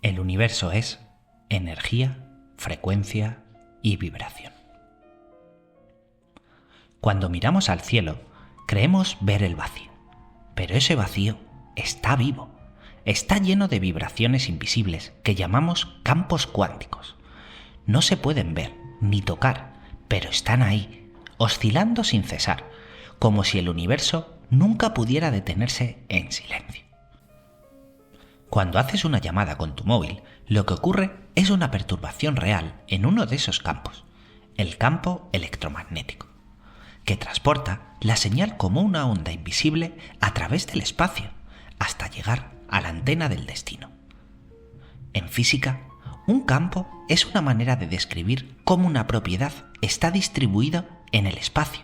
El universo es energía, frecuencia y vibración. Cuando miramos al cielo, creemos ver el vacío, pero ese vacío está vivo, está lleno de vibraciones invisibles que llamamos campos cuánticos. No se pueden ver ni tocar, pero están ahí, oscilando sin cesar, como si el universo nunca pudiera detenerse en silencio. Cuando haces una llamada con tu móvil, lo que ocurre es una perturbación real en uno de esos campos, el campo electromagnético, que transporta la señal como una onda invisible a través del espacio hasta llegar a la antena del destino. En física, un campo es una manera de describir cómo una propiedad está distribuida en el espacio.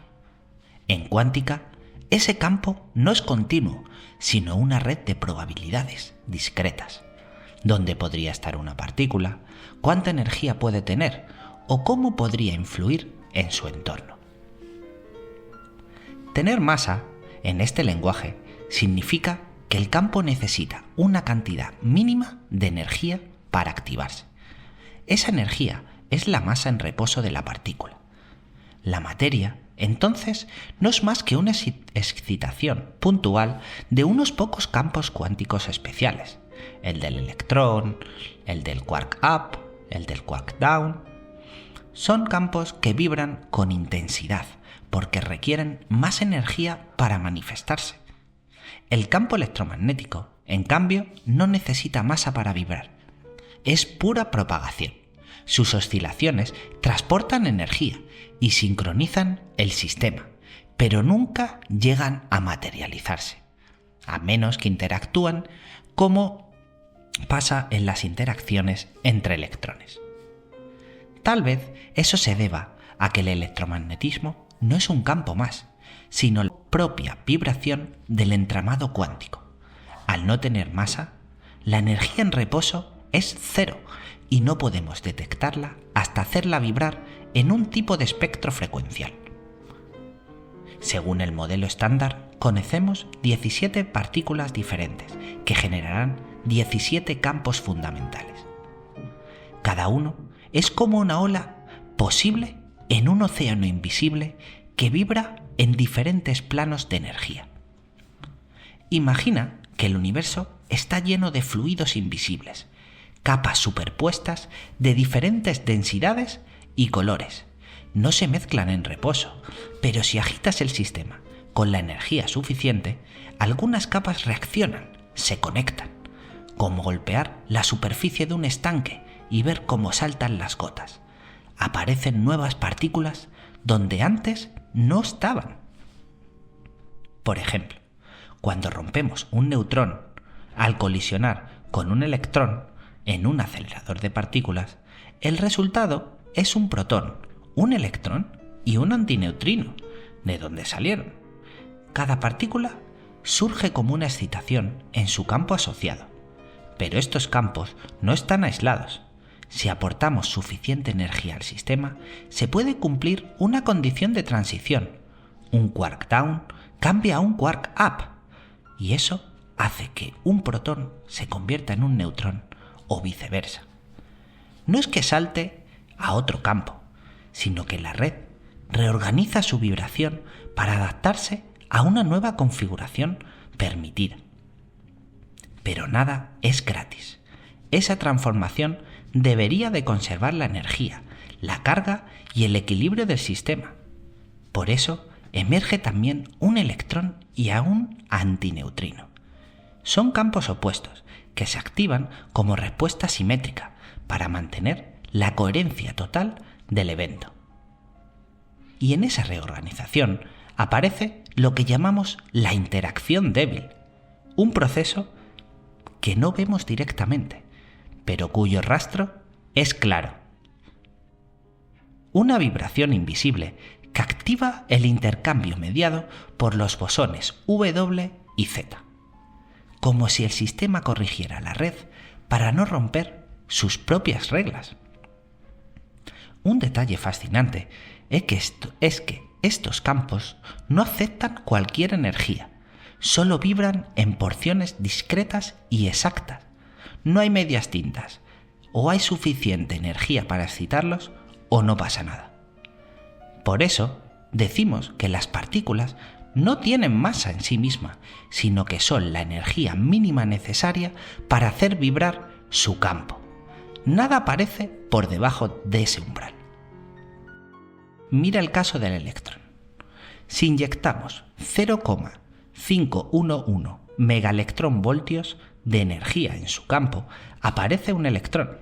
En cuántica, ese campo no es continuo, sino una red de probabilidades discretas, dónde podría estar una partícula, cuánta energía puede tener o cómo podría influir en su entorno. Tener masa, en este lenguaje, significa que el campo necesita una cantidad mínima de energía para activarse. Esa energía es la masa en reposo de la partícula. La materia, entonces, no es más que una excitación puntual de unos pocos campos cuánticos especiales, el del electrón, el del quark up, el del quark down. Son campos que vibran con intensidad porque requieren más energía para manifestarse. El campo electromagnético, en cambio, no necesita masa para vibrar. Es pura propagación. Sus oscilaciones transportan energía y sincronizan el sistema, pero nunca llegan a materializarse, a menos que interactúan como pasa en las interacciones entre electrones. Tal vez eso se deba a que el electromagnetismo no es un campo más, sino la propia vibración del entramado cuántico. Al no tener masa, la energía en reposo es cero y no podemos detectarla hasta hacerla vibrar en un tipo de espectro frecuencial. Según el modelo estándar, conocemos 17 partículas diferentes que generarán 17 campos fundamentales. Cada uno es como una ola posible en un océano invisible que vibra en diferentes planos de energía. Imagina que el universo está lleno de fluidos invisibles, capas superpuestas de diferentes densidades y colores. No se mezclan en reposo, pero si agitas el sistema con la energía suficiente, algunas capas reaccionan, se conectan, como golpear la superficie de un estanque y ver cómo saltan las gotas. Aparecen nuevas partículas donde antes no estaban. Por ejemplo, cuando rompemos un neutrón al colisionar con un electrón en un acelerador de partículas, el resultado es un protón, un electrón y un antineutrino, de donde salieron. Cada partícula surge como una excitación en su campo asociado, pero estos campos no están aislados. Si aportamos suficiente energía al sistema, se puede cumplir una condición de transición. Un quark down cambia a un quark up, y eso hace que un protón se convierta en un neutrón o viceversa. No es que salte a otro campo, sino que la red reorganiza su vibración para adaptarse a una nueva configuración permitida. Pero nada es gratis. Esa transformación debería de conservar la energía, la carga y el equilibrio del sistema. Por eso emerge también un electrón y a un antineutrino. Son campos opuestos que se activan como respuesta simétrica para mantener la coherencia total del evento. Y en esa reorganización aparece lo que llamamos la interacción débil, un proceso que no vemos directamente, pero cuyo rastro es claro. Una vibración invisible que activa el intercambio mediado por los bosones W y Z, como si el sistema corrigiera la red para no romper sus propias reglas. Un detalle fascinante es que estos campos no aceptan cualquier energía, solo vibran en porciones discretas y exactas. no hay medias tintas. O hay suficiente energía para excitarlos o no pasa nada. Por eso decimos que las partículas no tienen masa en sí misma, sino que son la energía mínima necesaria para hacer vibrar su campo. Nada aparece por debajo de ese umbral. Mira el caso del electrón. Si inyectamos 0,511 megaelectronvoltios de energía en su campo, aparece un electrón,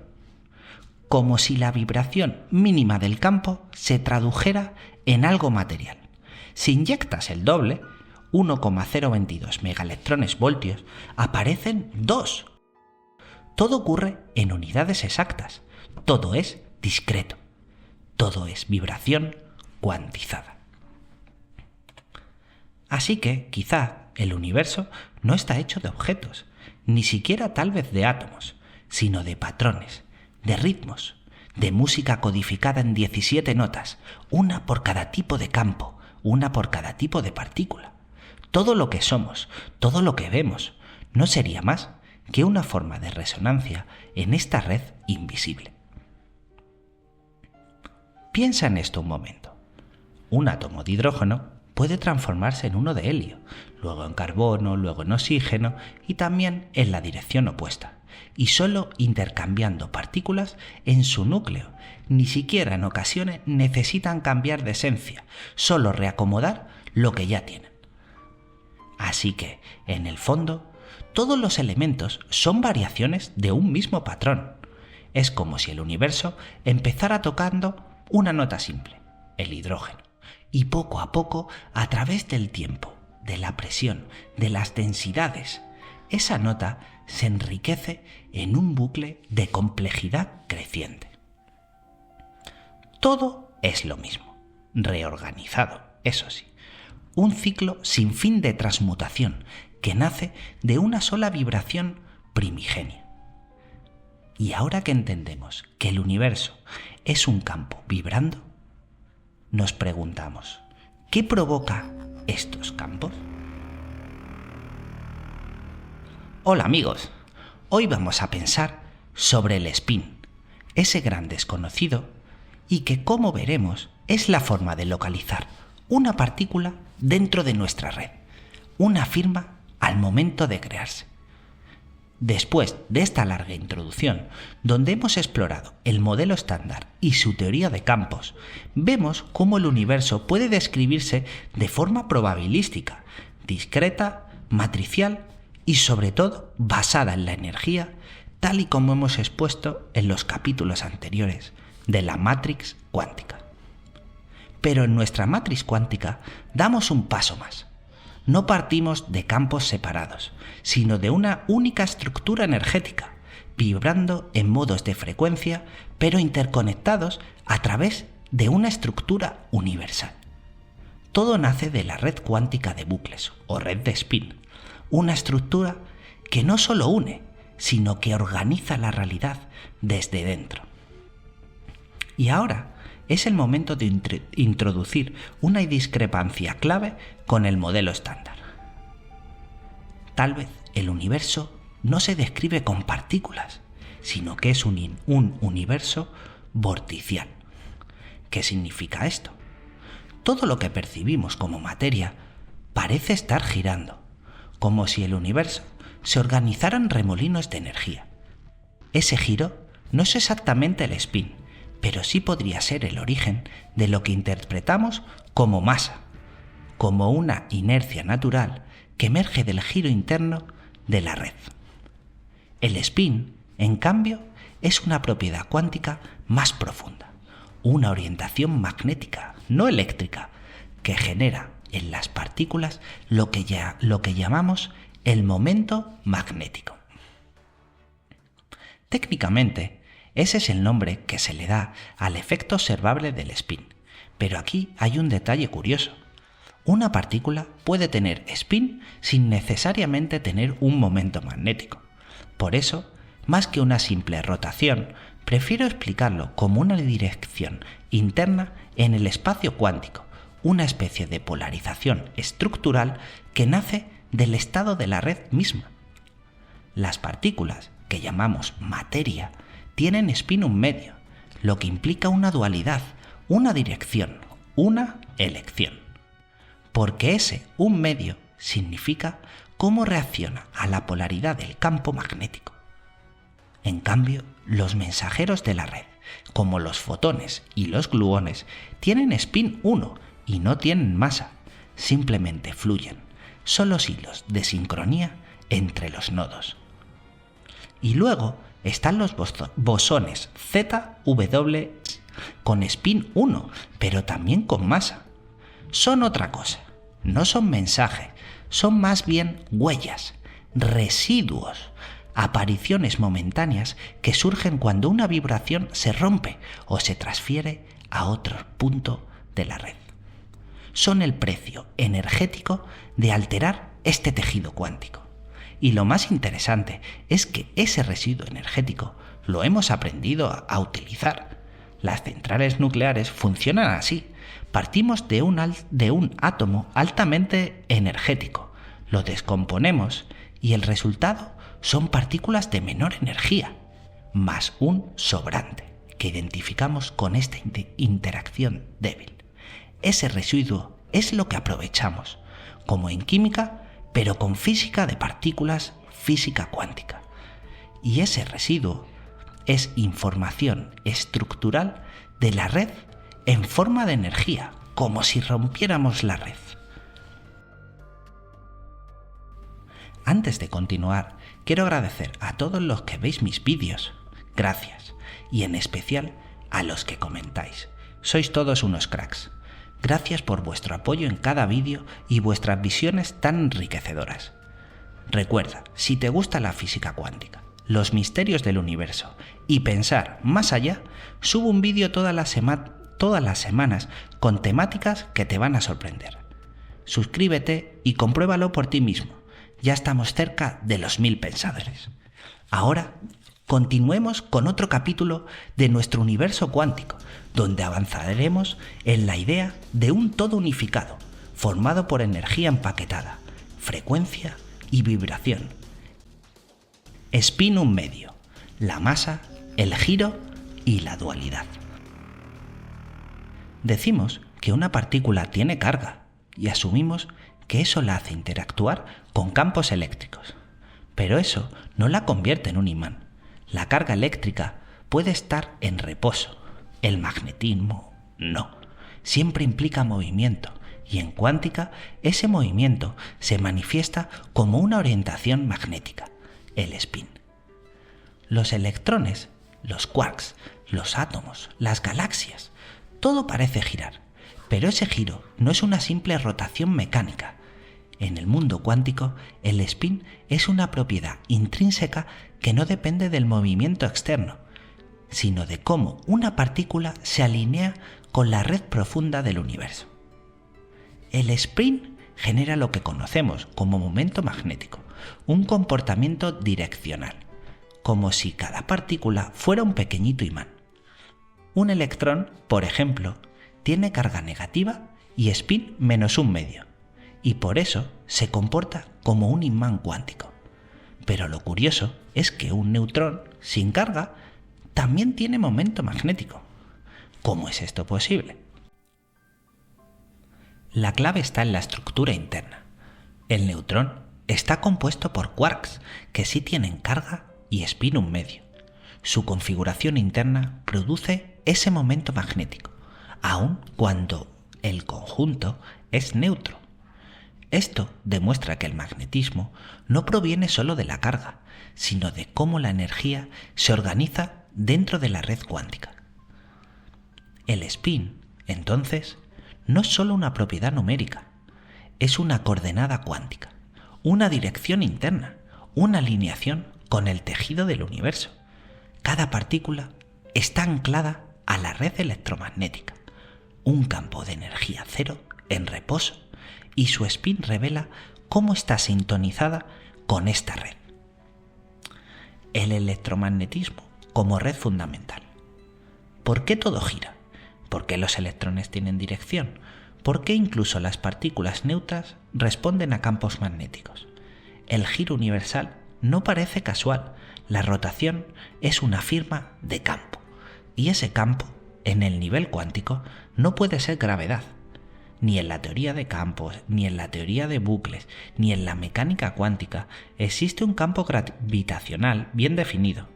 como si la vibración mínima del campo se tradujera en algo material. Si inyectas el doble, 1,022 megaelectrones-voltios, aparecen 2. Todo ocurre en unidades exactas. Todo es discreto. Todo es vibración cuantizada. Así que, quizá, el universo no está hecho de objetos, ni siquiera tal vez de átomos, sino de patrones, de ritmos, de música codificada en 17 notas, una por cada tipo de campo, una por cada tipo de partícula. Todo lo que somos, todo lo que vemos, no sería más que una forma de resonancia en esta red invisible. Piensa en esto un momento. Un átomo de hidrógeno puede transformarse en uno de helio, luego en carbono, luego en oxígeno y también en la dirección opuesta, y solo intercambiando partículas en su núcleo. Ni siquiera en ocasiones necesitan cambiar de esencia, solo reacomodar lo que ya tienen. Así que, en el fondo, todos los elementos son variaciones de un mismo patrón. Es como si el universo empezara tocando una nota simple, el hidrógeno, y poco a poco, a través del tiempo, de la presión, de las densidades, esa nota se enriquece en un bucle de complejidad creciente. Todo es lo mismo, reorganizado, eso sí. Un ciclo sin fin de transmutación que nace de una sola vibración primigenia. Y ahora que entendemos que el universo es un campo vibrando, nos preguntamos, ¿qué provoca estos campos? Hola amigos, hoy vamos a pensar sobre el spin, ese gran desconocido y que, como veremos, es la forma de localizar una partícula dentro de nuestra red, una firma al momento de crearse. Después de esta larga introducción, donde hemos explorado el modelo estándar y su teoría de campos, vemos cómo el universo puede describirse de forma probabilística, discreta, matricial y sobre todo basada en la energía, tal y como hemos expuesto en los capítulos anteriores de la Matrix cuántica. Pero en nuestra matriz cuántica damos un paso más. No partimos de campos separados, sino de una única estructura energética, vibrando en modos de frecuencia, pero interconectados a través de una estructura universal. Todo nace de la red cuántica de bucles, o red de spin, una estructura que no solo une, sino que organiza la realidad desde dentro. Y ahora es el momento de introducir una discrepancia clave con el modelo estándar. Tal vez el universo no se describe con partículas, sino que es un universo vorticial. ¿Qué significa esto? Todo lo que percibimos como materia parece estar girando, como si el universo se organizara en remolinos de energía. Ese giro no es exactamente el spin, pero sí podría ser el origen de lo que interpretamos como masa, como una inercia natural que emerge del giro interno de la red. El spin, en cambio, es una propiedad cuántica más profunda, una orientación magnética, no eléctrica, que genera en las partículas lo que llamamos el momento magnético. Técnicamente, ese es el nombre que se le da al efecto observable del spin. Pero aquí hay un detalle curioso. Una partícula puede tener spin sin necesariamente tener un momento magnético. Por eso, más que una simple rotación, prefiero explicarlo como una dirección interna en el espacio cuántico, una especie de polarización estructural que nace del estado de la red misma. Las partículas que llamamos materia, tienen spin 1/2, lo que implica una dualidad, una dirección, una elección. Porque ese 1/2 significa cómo reacciona a la polaridad del campo magnético. En cambio, los mensajeros de la red, como los fotones y los gluones, tienen spin 1 y no tienen masa, simplemente fluyen, son los hilos de sincronía entre los nodos. Y luego están los bosones Z, W, con spin 1, pero también con masa. Son otra cosa, no son mensajes, son más bien huellas, residuos, apariciones momentáneas que surgen cuando una vibración se rompe o se transfiere a otro punto de la red. Son el precio energético de alterar este tejido cuántico. Y lo más interesante es que ese residuo energético lo hemos aprendido a utilizar. Las centrales nucleares funcionan así. Partimos de un átomo altamente energético, lo descomponemos y el resultado son partículas de menor energía, más un sobrante, que identificamos con esta interacción débil. Ese residuo es lo que aprovechamos, como en química, pero con física de partículas, física cuántica. Y ese residuo es información estructural de la red en forma de energía, como si rompiéramos la red. Antes de continuar, quiero agradecer a todos los que veis mis vídeos. Gracias. Y en especial a los que comentáis. Sois todos unos cracks. Gracias por vuestro apoyo en cada vídeo y vuestras visiones tan enriquecedoras. Recuerda, si te gusta la física cuántica, los misterios del universo y pensar más allá, subo un vídeo todas las semanas con temáticas que te van a sorprender. Suscríbete y compruébalo por ti mismo. Ya estamos cerca de los 1000 pensadores. Ahora, continuemos con otro capítulo de nuestro universo cuántico, donde avanzaremos en la idea de un todo unificado, formado por energía empaquetada, frecuencia y vibración. Spin 1/2, la masa, el giro y la dualidad. Decimos que una partícula tiene carga y asumimos que eso la hace interactuar con campos eléctricos. Pero eso no la convierte en un imán. La carga eléctrica puede estar en reposo. El magnetismo no. Siempre implica movimiento y en cuántica ese movimiento se manifiesta como una orientación magnética, el spin. Los electrones, los quarks, los átomos, las galaxias, todo parece girar, pero ese giro no es una simple rotación mecánica. En el mundo cuántico, el spin es una propiedad intrínseca que no depende del movimiento externo, sino de cómo una partícula se alinea con la red profunda del universo. El spin genera lo que conocemos como momento magnético, un comportamiento direccional, como si cada partícula fuera un pequeñito imán. Un electrón, por ejemplo, tiene carga negativa y spin -1/2, y por eso se comporta como un imán cuántico. Pero lo curioso es que un neutrón sin carga también tiene momento magnético. ¿Cómo es esto posible? La clave está en la estructura interna. El neutrón está compuesto por quarks que sí tienen carga y spin 1/2. Su configuración interna produce ese momento magnético, aun cuando el conjunto es neutro. Esto demuestra que el magnetismo no proviene solo de la carga, sino de cómo la energía se organiza dentro de la red cuántica. El spin, entonces, no es solo una propiedad numérica, es una coordenada cuántica, una dirección interna, una alineación con el tejido del universo. Cada partícula está anclada a la red electromagnética, un campo de energía cero en reposo, y su spin revela cómo está sintonizada con esta red. El electromagnetismo como red fundamental. ¿Por qué todo gira? ¿Por qué los electrones tienen dirección? ¿Por qué incluso las partículas neutras responden a campos magnéticos? El giro universal no parece casual. La rotación es una firma de campo, y ese campo, en el nivel cuántico, no puede ser gravedad. Ni en la teoría de campos, ni en la teoría de bucles, ni en la mecánica cuántica existe un campo gravitacional bien definido.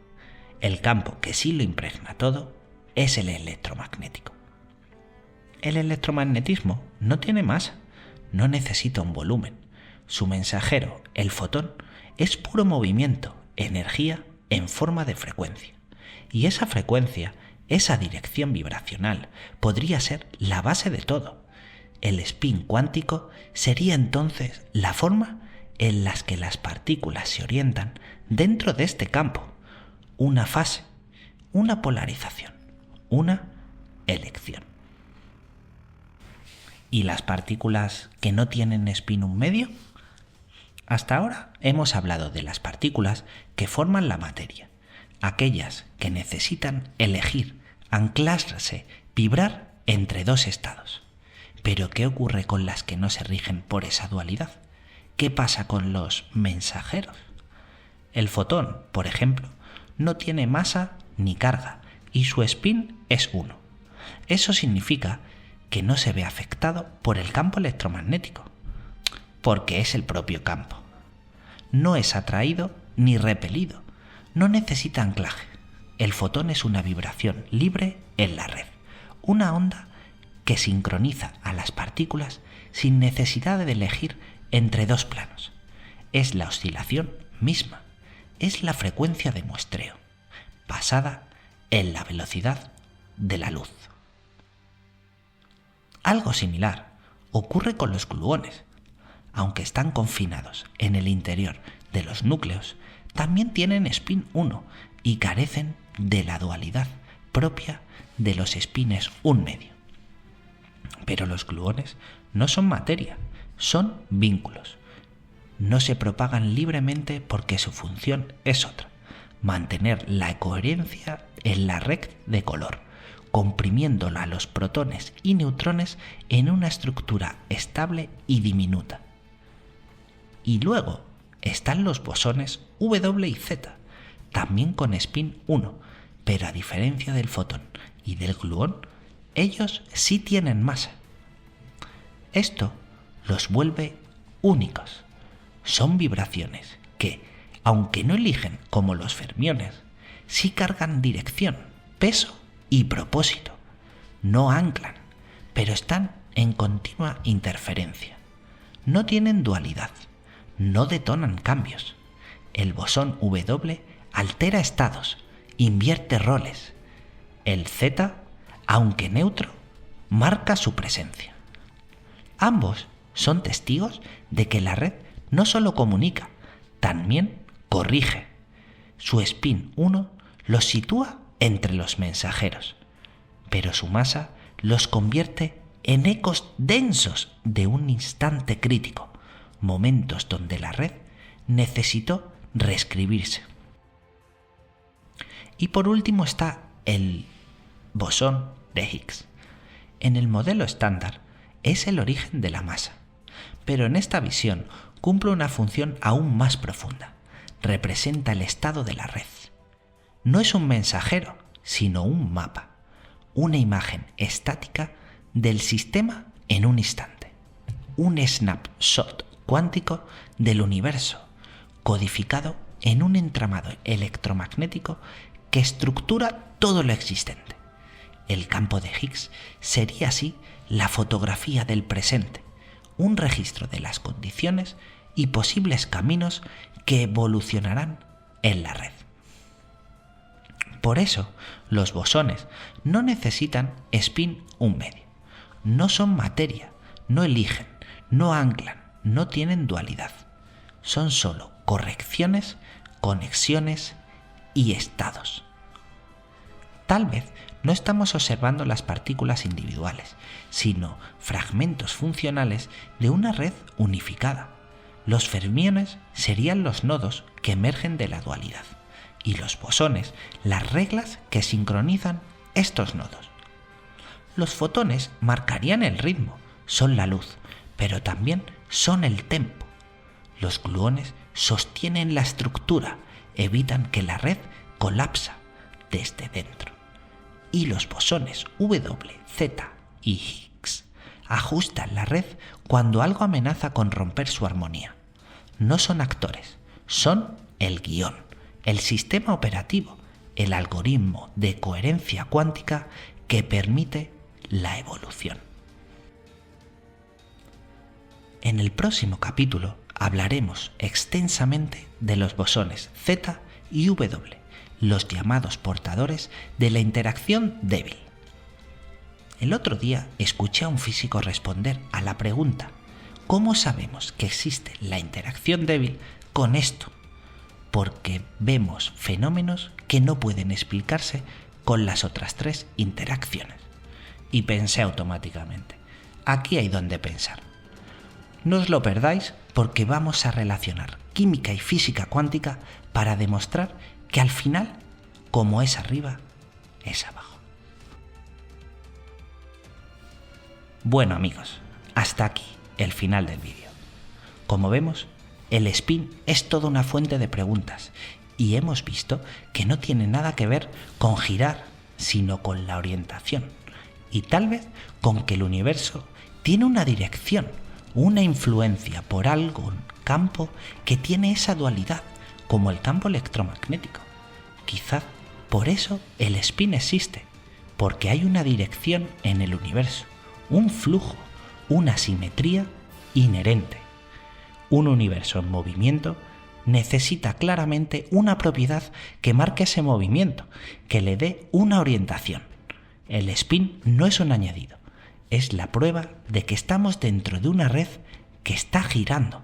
El campo que sí lo impregna todo es el electromagnético. El electromagnetismo no tiene masa, no necesita un volumen. Su mensajero, el fotón, es puro movimiento, energía en forma de frecuencia. Y esa frecuencia, esa dirección vibracional, podría ser la base de todo. El spin cuántico sería entonces la forma en la que las partículas se orientan dentro de este campo. Una fase, una polarización, una elección. ¿Y las partículas que no tienen spin un medio? Hasta ahora hemos hablado de las partículas que forman la materia, aquellas que necesitan elegir, anclarse, vibrar entre dos estados. Pero ¿qué ocurre con las que no se rigen por esa dualidad? ¿Qué pasa con los mensajeros? El fotón, por ejemplo, no tiene masa ni carga y su spin es 1. Eso significa que no se ve afectado por el campo electromagnético, porque es el propio campo. No es atraído ni repelido, no necesita anclaje. El fotón es una vibración libre en la red, una onda que sincroniza a las partículas sin necesidad de elegir entre dos planos. Es la oscilación misma, es la frecuencia de muestreo, basada en la velocidad de la luz. Algo similar ocurre con los gluones. Aunque están confinados en el interior de los núcleos, también tienen spin 1 y carecen de la dualidad propia de los spines 1 medio. Pero los gluones no son materia, son vínculos. No se propagan libremente porque su función es otra: mantener la coherencia en la red de color, comprimiéndola a los protones y neutrones en una estructura estable y diminuta. Y luego están los bosones W y Z, también con spin 1, pero a diferencia del fotón y del gluón, ellos sí tienen masa. Esto los vuelve únicos. Son vibraciones que, aunque no eligen como los fermiones, sí cargan dirección, peso y propósito. No anclan, pero están en continua interferencia. No tienen dualidad, no detonan cambios. El bosón W altera estados, invierte roles. El Z, aunque neutro, marca su presencia. Ambos son testigos de que la red no solo comunica, también corrige. Su spin 1 los sitúa entre los mensajeros, pero su masa los convierte en ecos densos de un instante crítico, momentos donde la red necesitó reescribirse. Y por último está el bosón de Higgs. En el modelo estándar es el origen de la masa, pero en esta visión cumple una función aún más profunda. Representa el estado de la red. No es un mensajero, sino un mapa, una imagen estática del sistema en un instante, un snapshot cuántico del universo, codificado en un entramado electromagnético que estructura todo lo existente. El campo de Higgs sería así la fotografía del presente, un registro de las condiciones y posibles caminos que evolucionarán en la red. Por eso, los bosones no necesitan spin 1 medio. No son materia, no eligen, no anclan, no tienen dualidad. Son solo correcciones, conexiones y estados. Tal vez no estamos observando las partículas individuales, sino fragmentos funcionales de una red unificada. Los fermiones serían los nodos que emergen de la dualidad, y los bosones las reglas que sincronizan estos nodos. Los fotones marcarían el ritmo, son la luz, pero también son el tempo. Los gluones sostienen la estructura, evitan que la red colapse desde dentro. Y los bosones W, Z y Higgs ajustan la red cuando algo amenaza con romper su armonía. No son actores, son el guión, el sistema operativo, el algoritmo de coherencia cuántica que permite la evolución. En el próximo capítulo hablaremos extensamente de los bosones Z y W, los llamados portadores de la interacción débil. El otro día escuché a un físico responder a la pregunta ¿cómo sabemos que existe la interacción débil con esto? Porque vemos fenómenos que no pueden explicarse con las otras tres interacciones. Y pensé automáticamente, aquí hay donde pensar. No os lo perdáis porque vamos a relacionar química y física cuántica para demostrar que al final, como es arriba, es abajo. Bueno amigos, hasta aquí el final del vídeo. Como vemos, el spin es toda una fuente de preguntas y hemos visto que no tiene nada que ver con girar, sino con la orientación y tal vez con que el universo tiene una dirección, una influencia por algún campo que tiene esa dualidad, como el campo electromagnético. Quizá por eso el spin existe, porque hay una dirección en el universo, un flujo, una simetría inherente. Un universo en movimiento necesita claramente una propiedad que marque ese movimiento, que le dé una orientación. El spin no es un añadido, es la prueba de que estamos dentro de una red que está girando,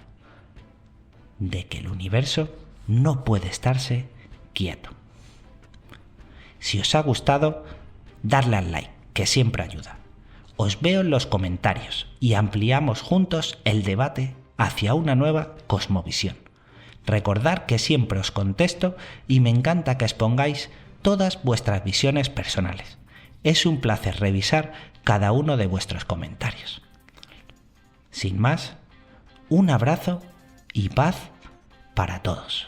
de que el universo no puede estarse quieto. Si os ha gustado, darle al like, que siempre ayuda. Os veo en los comentarios y ampliamos juntos el debate hacia una nueva cosmovisión. Recordad que siempre os contesto y me encanta que expongáis todas vuestras visiones personales. Es un placer revisar cada uno de vuestros comentarios. Sin más, un abrazo y paz para todos.